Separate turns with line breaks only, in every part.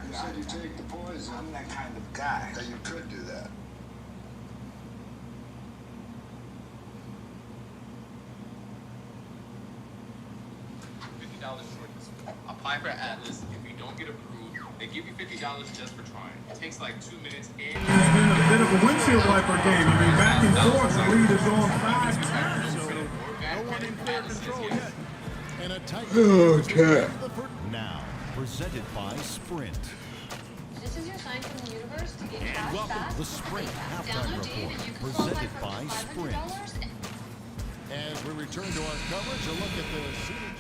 You said you take the poison.
I'm that kind of guy.
That you could do that.
$50 shortness. Apply for Atlas. If you don't get approved, they give you $50 just for trying. It takes like 2 minutes and
It's been a bit of a windshield wiper game. I mean, back and forth, the lead is on 5 times. So no one in clear control yet.
And a tight
Okay.
now presented by Sprint.
This is your sign from the universe to get
And
cash
welcome
back.
to the Sprint halftime
Download Dave
report
and you can qualify
presented
for
by Sprint.
$500.
As we return to our coverage, a look at the seating.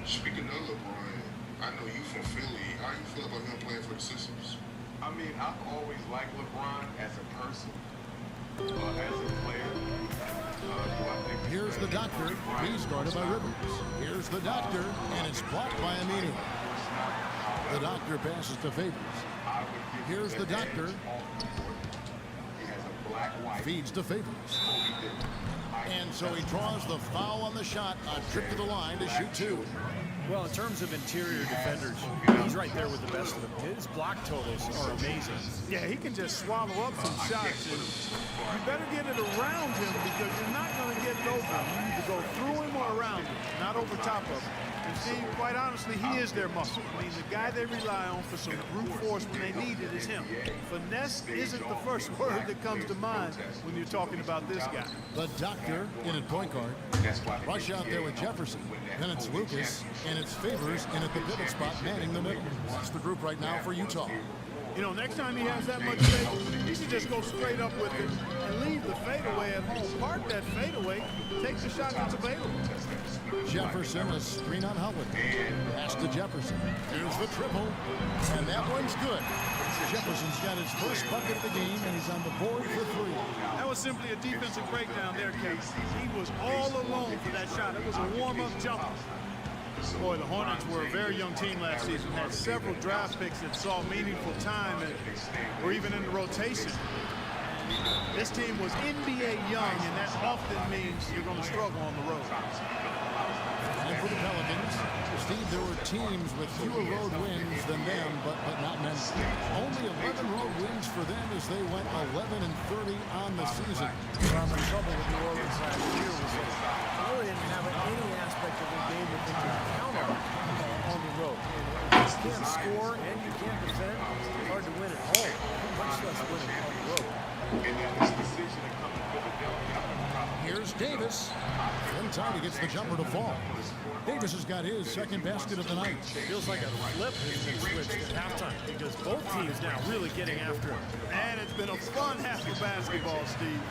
Speaking of LeBron, I know you from Philly. How you feel about him playing for the Sixers?
I mean, I've always liked LeBron as a person, as a player.
Here's the doctor. He's guarded by Rivers. Here's the doctor, and it's blocked by Aminu. The doctor passes to Favors. Here's the doctor. Feeds to Favors. And so he draws the foul on the shot. A trip to the line to shoot 2.
Well, in terms of interior defenders, he's right there with the best of them. His block totals are amazing.
Yeah, he can just swallow up some shots. And you better get it around him because you're not going to get it over him. You need to go through him or around him, not over top of him. And see, quite honestly, he is their muscle. I mean, the guy they rely on for some brute force when they need it is him. Finesse isn't the first word that comes to mind when you're talking about this guy.
The doctor in at point guard. Rush out there with Jefferson. Then it's Lucas, and it's Favors in at the pivot spot, manning the middle. That's the group right now for Utah.
You know, next time he has that much space, he should just go straight up with it and leave the fadeaway at home. Park that fadeaway, take the shot that's available.
Jefferson, a screen on Howard. Pass to Jefferson. Here's the triple, and that one's good. Jefferson's got his first bucket of the game, and he's on the board for 3.
That was simply a defensive breakdown there, Kevin. He was all alone for that shot. It was a warm-up jumper. Boy, the Hornets were a very young team last season. Had several draft picks that saw meaningful time or even in the rotation. This team was NBA young, and that often means you're going to struggle on the road.
And for the Pelicans, Steve, there were teams with fewer road wins than them, but not many. Only 11 road wins for them as they went 11-30 on the season.
From the trouble with New Orleans last year was that they really didn't have any aspect of their game that they could count on the road. If you can't score and you can't defend, it's hard to win at home, much less win on the road.
Here's Davis. In time, he gets the jumper to fall. Davis has got his second basket of the night.
Feels like a flip has been switched at halftime because both teams now really getting after it.
And it's been a fun half of basketball, Steve.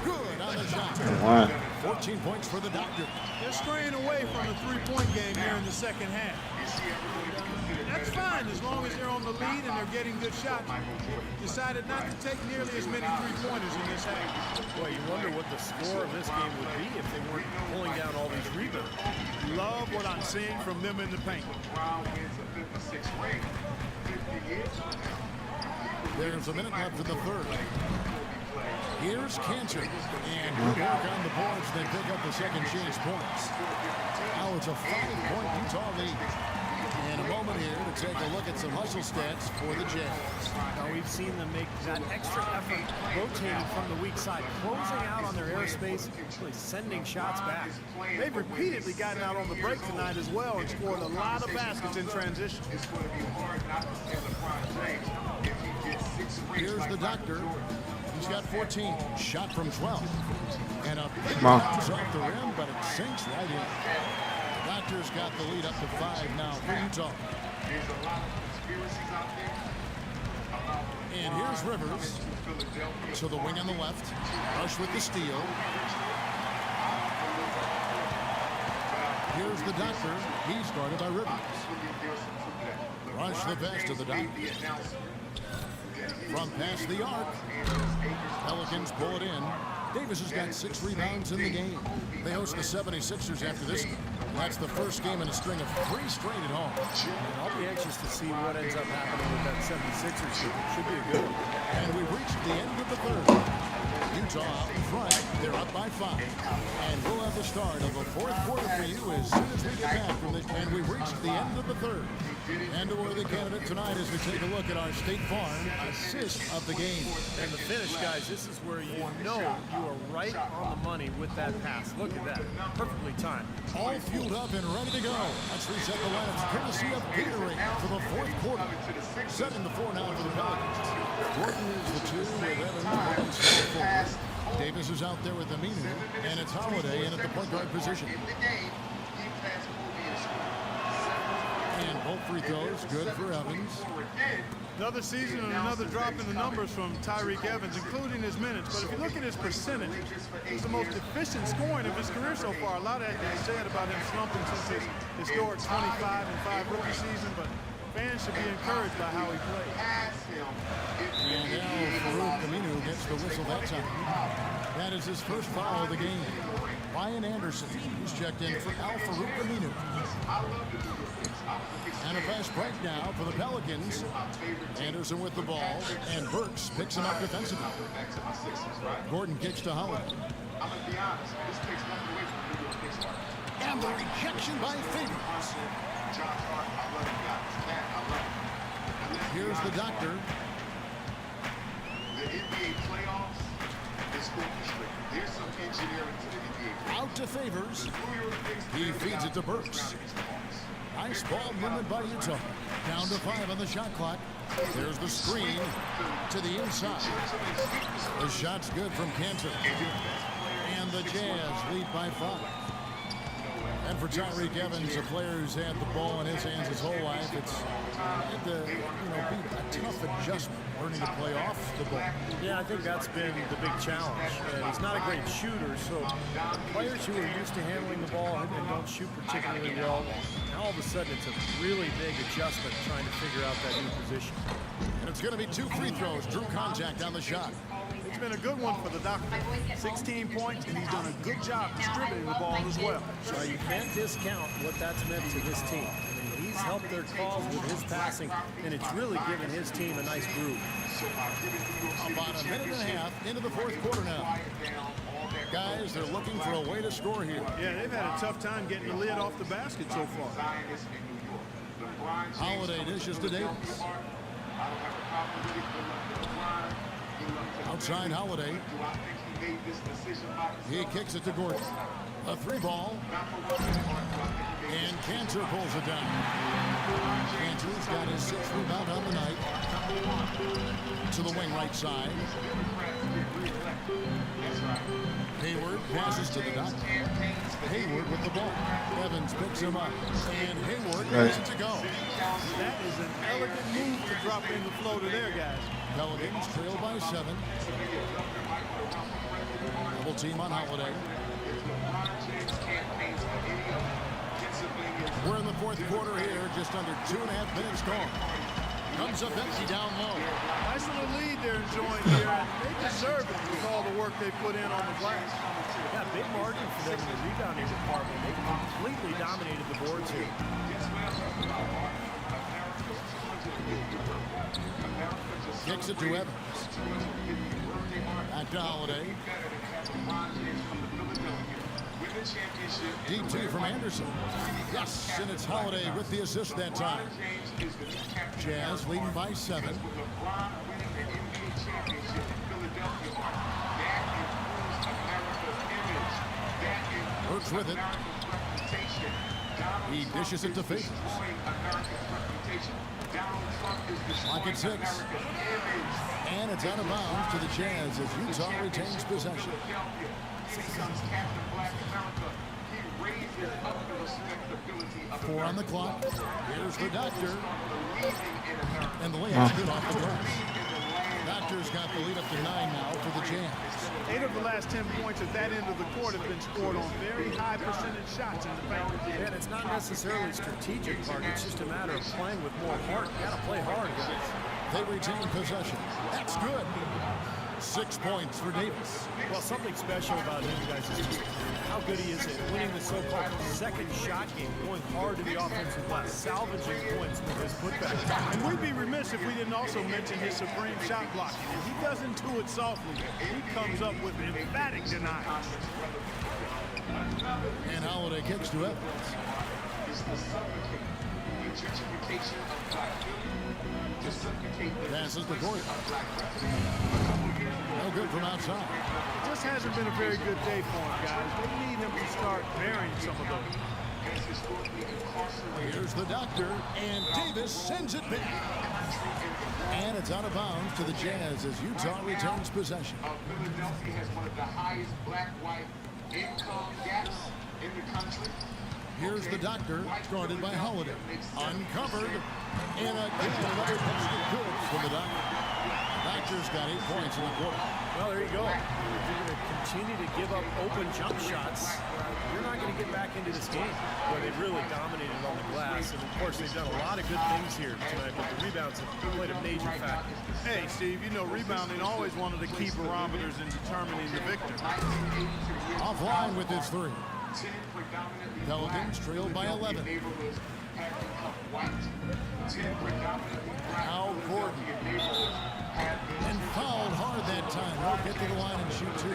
Good on the shot. 14 points for the doctor.
They're straying away from the three-point game here in the second half. That's fine as long as they're on the lead and they're getting good shots. Decided not to take nearly as many three-pointers in this half.
Well, you wonder what the score of this game would be if they weren't pulling down all these rebounds.
Love what I'm seeing from them in the paint.
There's a minute left in the third. Here's Cantor. And good work on the boards. They pick up the second chance points. Now it's a 5-point Utah lead. In a moment here to take a look at some hustle stats for the Jazz.
Now we've seen them make that extra effort rotating from the weak side, closing out on their airspace, really sending shots back.
They've repeatedly gotten out on the break tonight as well and scored a lot of baskets in transition.
Here's the doctor. He's got 14. Shot from 12. And a big bounce off the rim, but it sinks right in. Doctor's got the lead up to 5 now for Utah. And here's Rivers. To the wing on the left. Rush with the steal. Here's the doctor. He's guarded by Rivers. Rush the pass to the doctor. From past the arc. Pelicans pull it in. Davis has got 6 rebounds in the game. They host the 76ers after this one. That's the first game in a string of 3 straight at home.
And I'll be anxious to see what ends up happening with that 76ers team. Should be a good one.
And we've reached the end of the third. Utah out in front. They're up by 5. And we'll have the start of the fourth quarter for you as soon as we get back from the... And we reached the end of the third. And a worthy candidate tonight as we take a look at our State Farm assist of the game.
And the finish, guys, this is where you know you are right on the money with that pass. Look at that. Perfectly timed.
All fueled up and ready to go. Let's reset the lineups courtesy of Gatorade for the fourth quarter. 7-4 now for the Pelicans. Gordon is the 2 with Evans playing small forward. Davis is out there with Aminu, and it's Holiday in at the point guard position. And both free throws good for Evans.
Another season and another drop in the numbers from Tyreke Evans, including his minutes. But if you look at his percentage, he's the most efficient scoring of his career so far. A lot of that is said about him slumping since his historic 25-5 rookie season, but fans should be encouraged by how he plays.
And now Farouk Aminu gets the whistle that time. That is his first foul of the game. Ryan Anderson, who's checked in for Farouk Aminu. And a fast break now for the Pelicans. Anderson with the ball, and Burks picks him up defensively. Gordon kicks to Howard. And the rejection by Favors. Here's the doctor.
The NBA playoffs is orchestrated. There's some engineering to the NBA.
Out to Favors. He feeds it to Burks. Nice ball movement by Utah. Down to 5 on the shot clock. There's the screen to the inside. The shot's good from Cantor. And the Jazz lead by 5. And for Tyreke Evans, a player who's had the ball in his hands his whole life, it's had to, be a tough adjustment learning to play off the ball.
Yeah, I think that's been the big challenge. He's not a great shooter, so players who are used to handling the ball and don't shoot particularly well, now all of a sudden it's a really big adjustment trying to figure out that new position.
And it's going to be 2 free throws. Drew contact on the shot.
It's been a good one for the doctor. 16 points, and he's done a good job distributing the ball as well.
So you can't discount what that's meant to his team. I mean, he's helped their cause with his passing, and it's really given his team a nice groove.
About a minute and a half into the fourth quarter now. Guys, they're looking for a way to score here.
Yeah, they've had a tough time getting the lid off the basket so far.
Holiday dishes to Davis. Outside Holiday. He kicks it to Gordon. A 3-ball. And Cantor pulls it down. Cantor's got his 6th rebound on the night. To the wing right side. Hayward passes to the dot. Hayward with the ball. Evans picks him up. And Hayward gets it to go.
That is an elegant move to drop in the floater there, guys.
Pelicans trail by 7. Double team on Holiday. We're in the fourth quarter here, just under 2.5 minutes gone. Comes up empty down low.
Nice little lead they're enjoying here, and they deserve it with all the work they put in on the glass.
Yeah, big margin for them in the rebounding department. They completely dominated the boards here.
Kicks it to Evans. Back to Holiday. Deep 2 from Anderson. Yes, and it's Holiday with the assist that time. Jazz leading by 7. Works with it. He dishes it to Favors. Clock at 6. And it's out of bounds to the Jazz as Utah retains possession. 4 on the clock. Here's the doctor. And the layup's good off the glass. Doctor's got the lead up to 9 now for the Jazz.
8 of the last 10 points at that end of the court have been scored on very high percentage shots in the paint.
And it's not necessarily strategic, Mark. It's just a matter of playing with more heart. You got to play hard, guys.
They retain possession. That's good. 6 points for Davis.
Well, something special about him, guys, is just how good he is at winning the so-called second shot game, going hard to the offensive glass, salvaging points with his putback.
And we'd be remiss if we didn't also mention his supreme shot blocking. And he doesn't do it softly. He comes up with emphatic denials.
And Holiday kicks to Evans. Passes to Gordon. No good from outside.
It just hasn't been a very good day for him, guys. They need him to start burying some of those.
Here's the doctor, and Davis sends it back. And it's out of bounds to the Jazz as Utah retains possession.
Philadelphia has one of the highest black-white income gaps in the country.
Here's the doctor, guarded by Holiday. Uncovered. And again, another basket good from the doctor. Doctor's got 8 points in the quarter.
Well, there you go. If you're going to continue to give up open jump shots, you're not going to get back into this game where they really dominated on the glass. And, of course, they've done a lot of good things here tonight, but the rebounds have played a major factor.
Hey, Steve, you know rebounding always one of the key barometers in determining the victor.
Offline with his 3. Pelicans trailed by 11. Now Gordon. And fouled hard that time. He'll get to the line and shoot 2.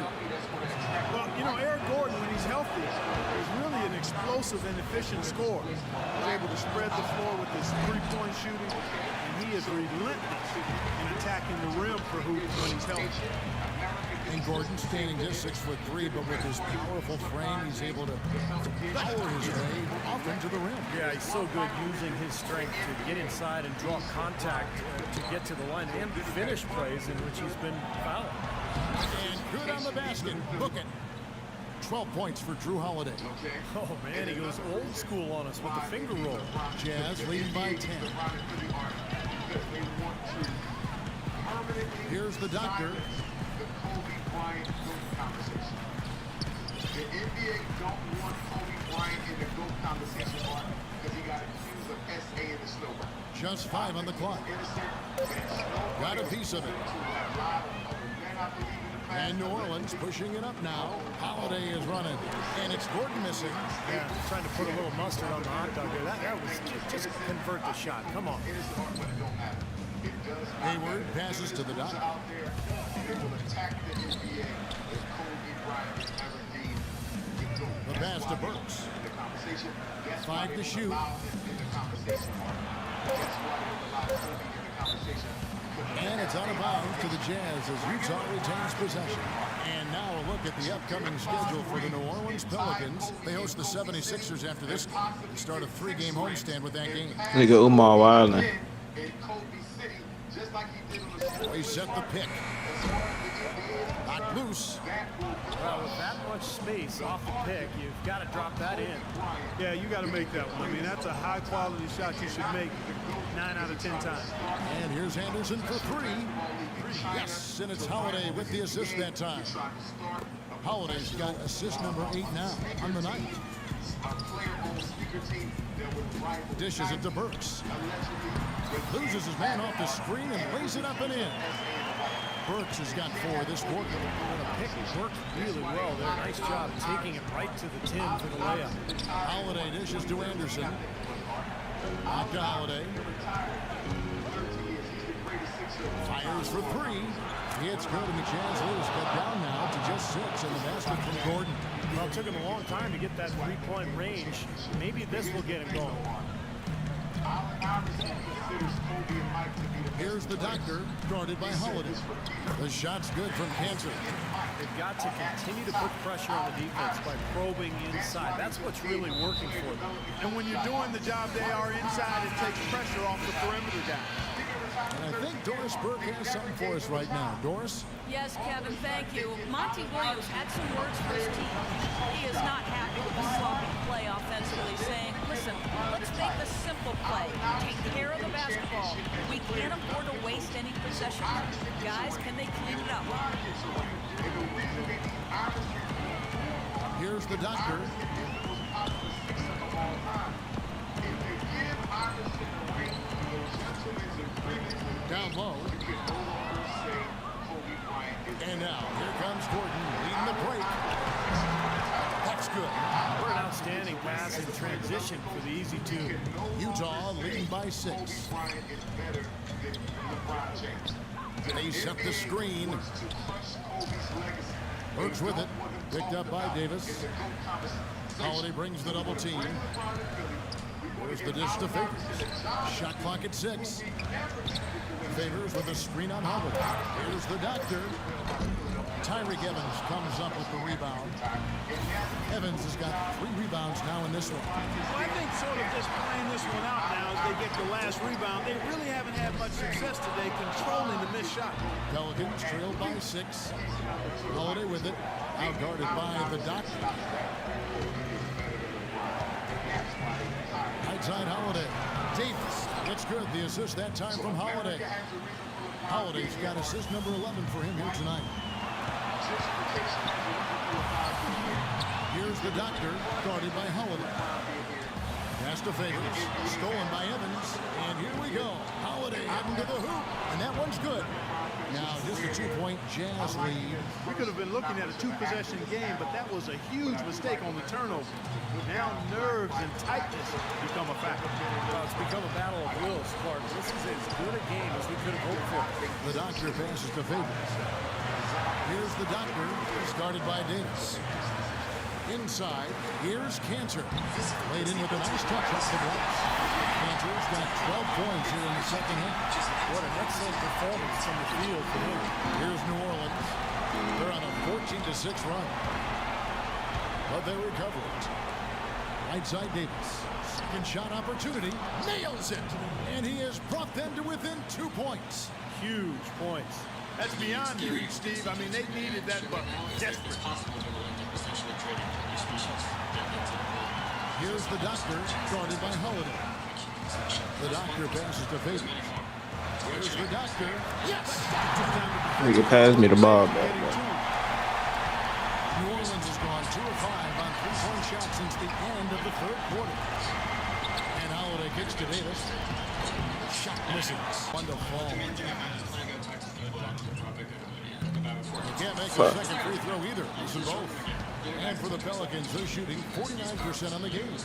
Well, you know, Eric Gordon, when he's healthy, is really an explosive and efficient scorer. He's able to spread the floor with his three-point shooting, and he is relentless in attacking the rim for hoops when he's healthy.
And Gordon standing just 6'3", but with his powerful frame, he's able to power his way off into the rim.
Yeah, he's so good using his strength to get inside and draw contact to get to the line and finish plays in which he's been fouled.
And good on the basket. Book it. 12 points for Drew Holiday.
Oh, man, he goes old school on us with the finger roll.
Jazz leading by 10. Here's the doctor.
The NBA don't want Kobe Bryant in the GOAT conversation because he got accused of SA in the snowball.
Just 5 on the clock. Got a piece of it. And New Orleans pushing it up now. Holiday is running. And it's Gordon missing.
Yeah, trying to put a little mustard on the hot dog there. That was just convert the shot. Come on.
Hayward passes to the doctor. The pass to Burks. 5 to shoot. And it's out of bounds to the Jazz as Utah retains possession. And now a look at the upcoming schedule for the New Orleans Pelicans. They host the 76ers after this game. They start a 3-game homestand with that game.
Nigga Umar Wilder.
They set the pick. Not loose.
Well, with that much space off the pick, you've got to drop that in.
Yeah, you got to make that one. I mean, that's a high-quality shot you should make 9 out of 10 times.
And here's Anderson for 3. Yes, and it's Holiday with the assist that time. Holiday's got assist number 8 now on the night. Dishes it to Burks. Loses his man off the screen and lays it up and in. Burks has got 4 this quarter.
And the pick worked really well there. Nice job taking it right to the tin for the layup.
Holiday dishes to Anderson. Back to Holiday. Fires for 3. It's good, and the Jazz lose, cut down now to just 6 in the basket from Gordon.
Well, it took him a long time to get that three-point range. Maybe this will get him going.
Here's the doctor, guarded by Holiday. The shot's good from Cantor.
They've got to continue to put pressure on the defense by probing inside. That's what's really working for them.
And when you're doing the job they are inside, it takes pressure off the perimeter guy.
And I think Doris Burke has something for us right now. Doris?
Yes, Kevin, thank you. Monty Williams had some words for his team. He is not happy with the sloppy play offensively, saying, listen, let's make the simple play. Take care of the basketball. We can't afford to waste any possessions. Guys, can they clean it up?
Here's the doctor. Down low. And now, here comes Gordon leading the break. That's good.
What an outstanding pass in transition for the easy two.
Utah leading by 6. They set the screen. Burks with it. Picked up by Davis. Holiday brings the double team. There's the dish to Favors. Shot clock at 6. Favors with a screen on Holiday. Here's the doctor. Tyreek Evans comes up with the rebound. Evans has got 3 rebounds now in this one.
Well, I think sort of just playing this one out now as they get the last rebound. They really haven't had much success today controlling the missed shot.
Pelicans trailed by 6. Holiday with it. Outguarded by the doctor. Right side Holiday. Davis. It's good. The assist that time from Holiday. Holiday's got assist number 11 for him here tonight. Here's the doctor, guarded by Holiday. Pass to Favors, stolen by Evans, and here we go. Holiday heading to the hoop, and that one's good. Now just a 2-point Jazz lead.
We could have been looking at a 2-possession game, but that was a huge mistake on the turnover. Now nerves and tightness become a factor.
Well, it's become a battle of wills, Clark. This is as good a game as we could have hoped for.
The doctor passes to Favors. Here's the doctor, started by Davis. Inside, here's Cantor. Laid in with a nice touch off the glass. Cantor's got 12 points here in the second half.
What an excellent performance from the field for him.
Here's New Orleans. They're on a 14-6 run. But they recover it. Right side Davis. Second shot opportunity. Nails it. And he has brought them to within 2 points.
Huge points. That's beyond huge, Steve. I mean, they needed that bucket. Desperate.
Here's the doctor, guarded by Holiday. The doctor passes to Favors. Here's the doctor. Yes!
Nigga passed me the ball,
New Orleans has gone 2 of 5 on 3-point shots since the end of the third quarter. And Holiday kicks to Davis. Shot misses. One to fall. They can't make a second free throw either. Listen both. And for the Pelicans, they're shooting 49% on the game.